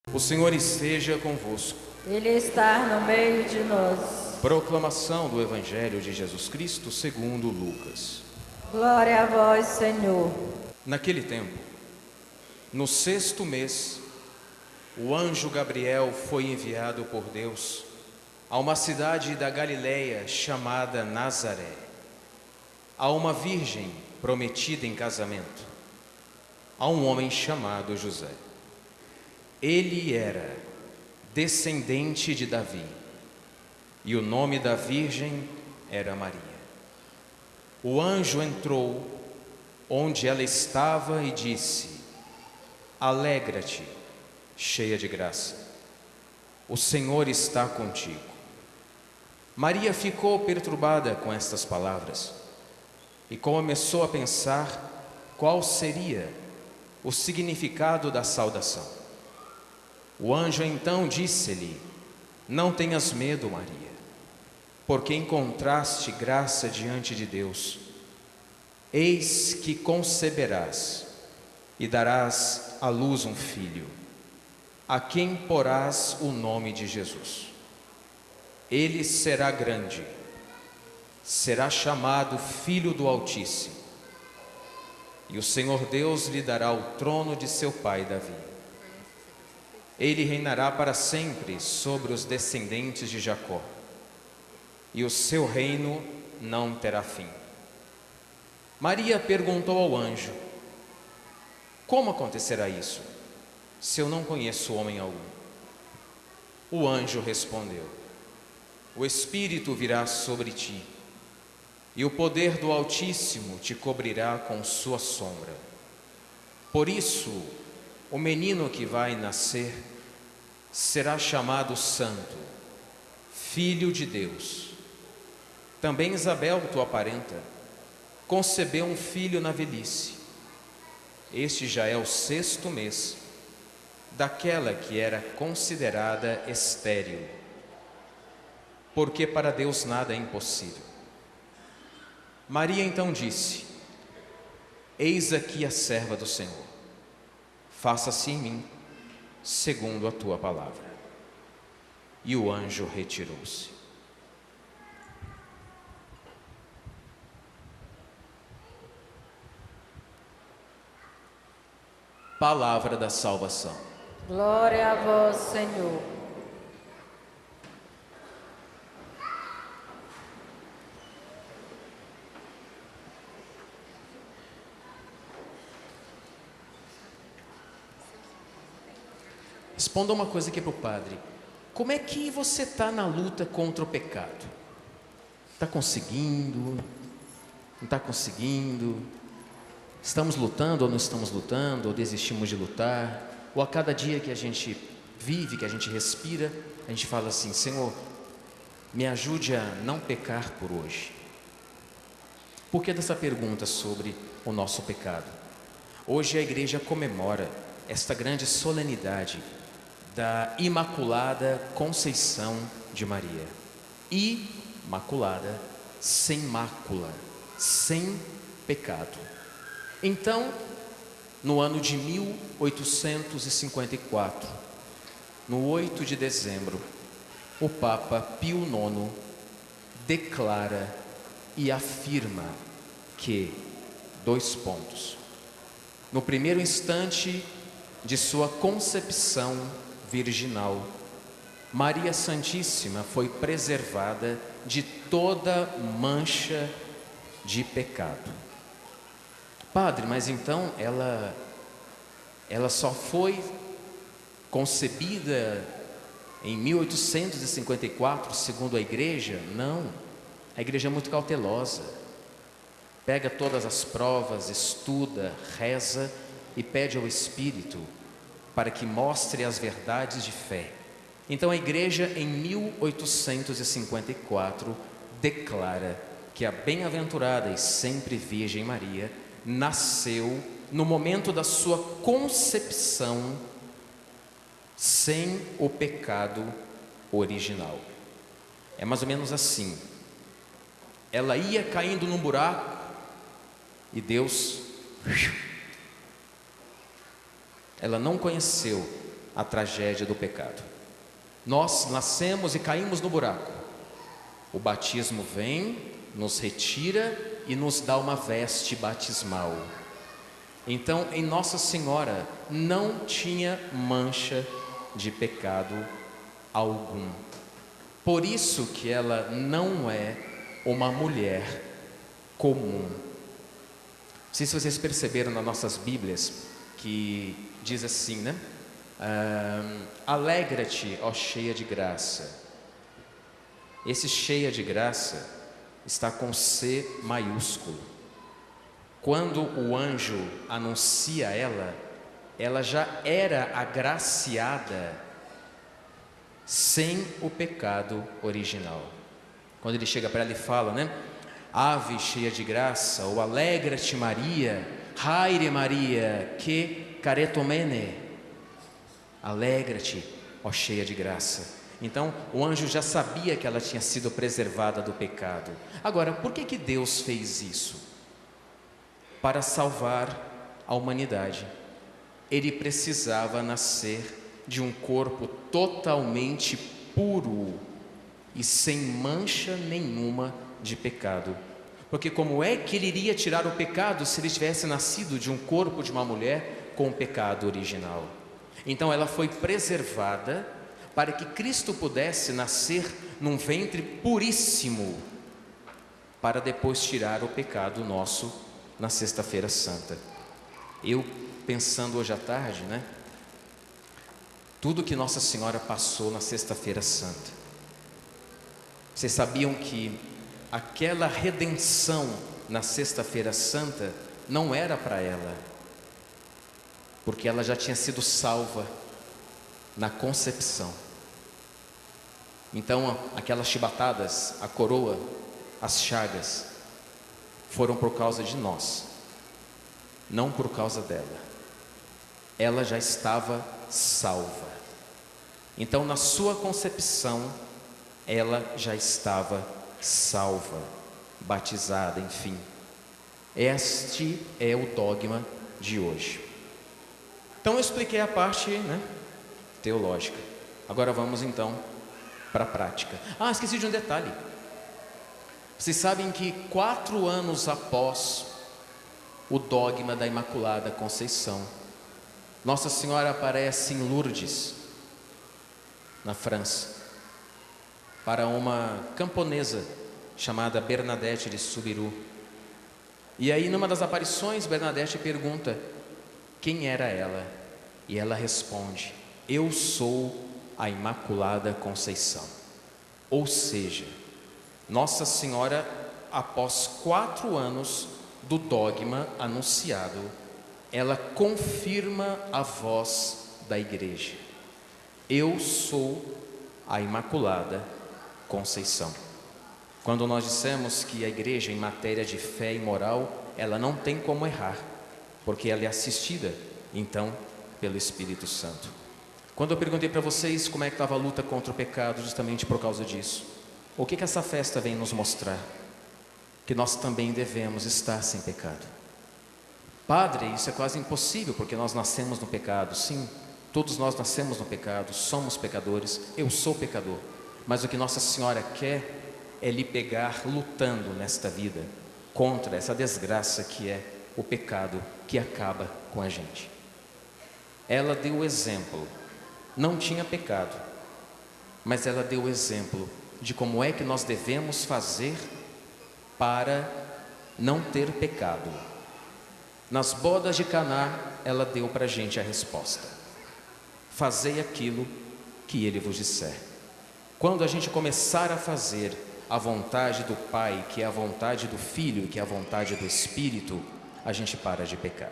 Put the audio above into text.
O Senhor esteja convosco. Ele está no meio de nós. Proclamação do Evangelho de Jesus Cristo segundo Lucas. Glória a vós, Senhor. Naquele tempo, no 6º mês, o anjo Gabriel foi enviado por Deus a uma cidade da Galileia chamada Nazaré, a uma virgem prometida em casamento, a um homem chamado José. Ele era descendente de Davi, e o nome da virgem era Maria. O anjo entrou onde ela estava e disse: Alegra-te, cheia de graça, o Senhor está contigo. Maria ficou perturbada com estas palavras e começou a pensar qual seria o significado da saudação. O anjo então disse-lhe: Não tenhas medo, Maria, porque encontraste graça diante de Deus. Eis que conceberás e darás à luz um filho, a quem porás o nome de Jesus. Ele será grande, será chamado Filho do Altíssimo, e o Senhor Deus lhe dará o trono de seu pai Davi. Ele reinará para sempre sobre os descendentes de Jacó, e o seu reino não terá fim. Maria perguntou ao anjo: Como acontecerá isso, se eu não conheço homem algum? O anjo respondeu: O Espírito virá sobre ti, e o poder do Altíssimo te cobrirá com sua sombra. Por isso, o menino que vai nascer será chamado Santo, Filho de Deus. Também Isabel, tua parenta, concebeu um filho na velhice. Este já é o 6º mês daquela que era considerada estéril, porque para Deus nada é impossível. Maria então disse: Eis aqui a serva do Senhor, faça-se em mim segundo a tua palavra. E o anjo retirou-se. Palavra da salvação. Glória a vós, Senhor. Responda uma coisa aqui para o padre: como é que você está na luta contra o pecado? Está conseguindo? Não está conseguindo? Estamos lutando ou não estamos lutando? Ou desistimos de lutar? Ou a cada dia que a gente vive, que a gente respira, a gente fala assim: Senhor, me ajude a não pecar por hoje. Por que dessa pergunta sobre o nosso pecado? Hoje a igreja comemora esta grande solenidade da Imaculada Conceição de Maria. Imaculada, sem mácula, sem pecado. Então, no ano de 1854, no 8 de dezembro, o Papa Pio IX declara e afirma que, no primeiro instante de sua concepção virginal, Maria Santíssima foi preservada de toda mancha de pecado. Padre, mas então ela só foi concebida em 1854, segundo a igreja? Não, a igreja é muito cautelosa. Pega todas as provas, estuda, reza e pede ao Espírito para que mostre as verdades de fé. Então a igreja, em 1854, declara que a bem-aventurada e sempre Virgem Maria nasceu no momento da sua concepção sem o pecado original. É mais ou menos assim: ela ia caindo num buraco e Deus, ela não conheceu a tragédia do pecado. Nós nascemos e caímos no buraco. O batismo vem, nos retira e nos dá uma veste batismal. Então, em Nossa Senhora não tinha mancha de pecado algum. Por isso que ela não é uma mulher comum. Não sei se vocês perceberam nas nossas Bíblias que diz assim, né? Alegra-te, ó cheia de graça. Esse cheia de graça está com C maiúsculo. Quando o anjo anuncia ela já era agraciada sem o pecado original. Quando ele chega para ela e fala, né? Ave cheia de graça, ou alegra-te Maria, Haire Maria, que caretomene. Alegra-te, ó cheia de graça. Então, o anjo já sabia que ela tinha sido preservada do pecado. Agora, por que Deus fez isso? Para salvar a humanidade. Ele precisava nascer de um corpo totalmente puro e sem mancha nenhuma de pecado. Porque como é que ele iria tirar o pecado se ele tivesse nascido de um corpo de uma mulher com o pecado original? Então ela foi preservada para que Cristo pudesse nascer num ventre puríssimo, para depois tirar o pecado nosso na Sexta-feira Santa. Eu pensando hoje à tarde, né? Tudo que Nossa Senhora passou na Sexta-feira Santa. Vocês sabiam que aquela redenção na Sexta-feira Santa não era para ela, porque ela já tinha sido salva na concepção. Então aquelas chibatadas, a coroa, as chagas, foram por causa de nós, não por causa dela. Ela já estava salva. Então na sua concepção, ela já estava salva, batizada, enfim. Este é o dogma de hoje. Então eu expliquei a parte, né, teológica. Agora vamos então para a prática. Esqueci de um detalhe. Vocês sabem que 4 anos após o dogma da Imaculada Conceição, Nossa Senhora aparece em Lourdes, na França, para uma camponesa chamada Bernadette de Soubirous. E aí, numa das aparições, Bernadette pergunta quem era ela, e ela responde: eu sou a Imaculada Conceição. Ou seja, Nossa Senhora, após 4 anos do dogma anunciado, ela confirma a voz da Igreja: eu sou a Imaculada Conceição. Quando nós dissemos que a Igreja, em matéria de fé e moral, ela não tem como errar, porque ela é assistida, então, pelo Espírito Santo. Quando eu perguntei para vocês como é que estava a luta contra o pecado, justamente por causa disso, o que essa festa vem nos mostrar? Que nós também devemos estar sem pecado. Padre, isso é quase impossível, porque nós nascemos no pecado. Sim, todos nós nascemos no pecado, somos pecadores, eu sou pecador. Mas o que Nossa Senhora quer é lhe pegar lutando nesta vida contra essa desgraça que é o pecado que acaba com a gente. Ela deu o exemplo, não tinha pecado, mas ela deu o exemplo de como é que nós devemos fazer para não ter pecado. Nas bodas de Caná, ela deu para a gente a resposta: fazei aquilo que ele vos disser. Quando a gente começar a fazer a vontade do Pai, que é a vontade do Filho, que é a vontade do Espírito, a gente para de pecar.